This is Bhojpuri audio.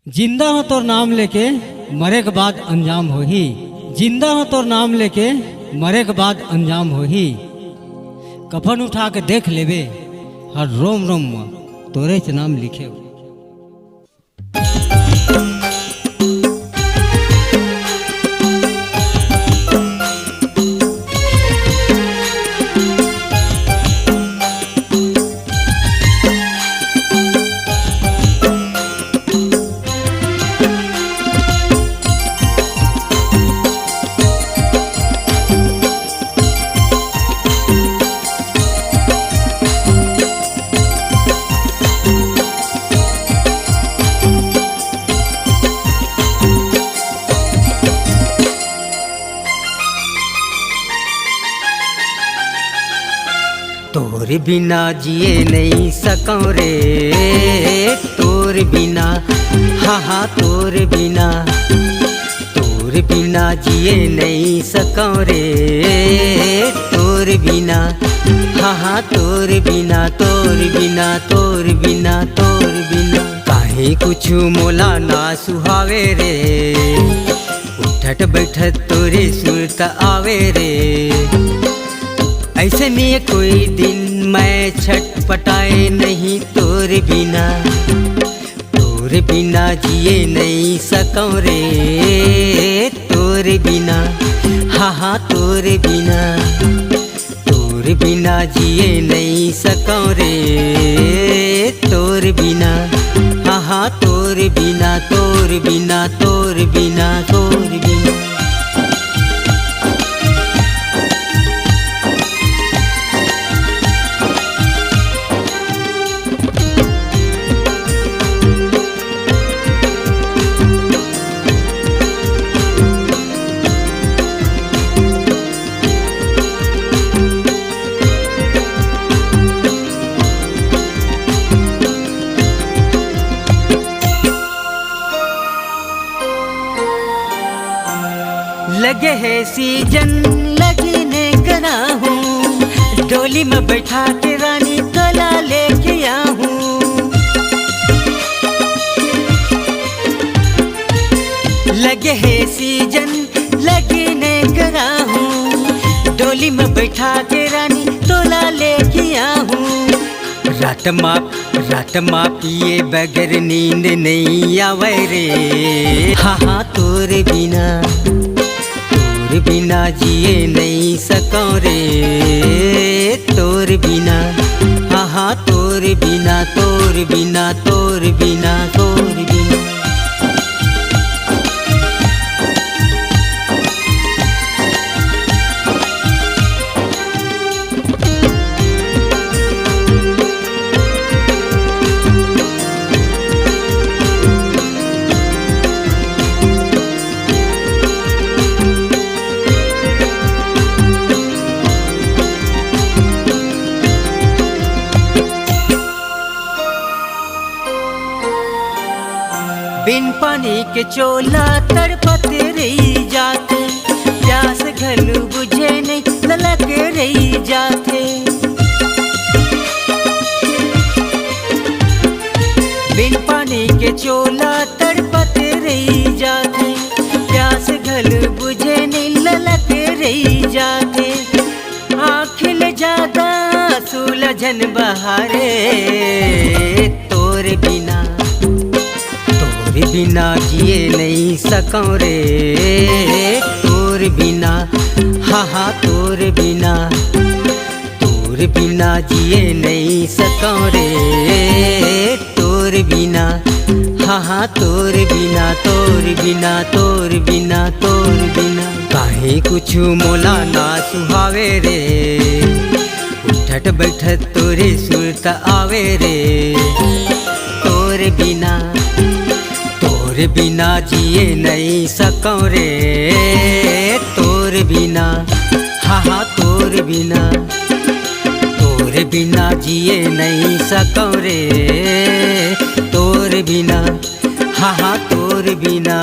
जिंदा हो तोर नाम लेके मरे के बाद अंजाम हो ही। जिंदा हो तोर नाम लेके मरे के बाद अंजाम हो ही। कफन उठा के देख लेबे हर रोम रोम में तोरे से नाम लिखे हो। तोर बिना जिए नहीं सकूं रे, तोर बिना हाँ तोर बिना जिए नहीं सकूं रे, तोर बिना हाँ तोर बिना काहे कुछ मोला ना सुहावे रे। उठत बैठत तोरे सुरत आवे रे। ऐसे में कोई दिन मैं छटपटाए नहीं तोर बिना जिए नहीं सकूं रे। तोर बिना हाँ तोर बिना जिए नहीं सकूं रे। तोर बिना हाँ तोर बिना लगे है सीजन लगने करा हूँ। डोली में बैठा के रानी तोला लेके आऊँ। लगे है सीजन लगने करा हूँ। डोली में बैठा के रानी तोला लेके आऊँ। रात मा पिए बगैर नींद नहीं आवे रे। हाँ तोर बिना जिए नहीं सकूं रे। तोर बिना हाँ तोर बिना बिन पानी के चोला तड़पत रही जाते। प्यास घलू बुझे नहीं ललक रही जाते। बिन पानी के चोला तड़पत रही जाते। प्यास घलू बुझे नहीं ललक रही जाते। आँखिल ज्यादा सुलझन बहारे। तोर बिना जिए नहीं सकूं रे। तोर बिना हाँ तोर बिना जिए नहीं सकूं रे। तोर बिना हाँ तोर बिना काहे कुछ मोला ना सुहावे रे। उठत बैठत तोरे सुरत आवे रे। तोर बिना जिए नहीं सकूं रे। तोर बिना हाँ तोर बिना जिए नहीं सकूं रे। तोर बिना हाँ तोर बिना।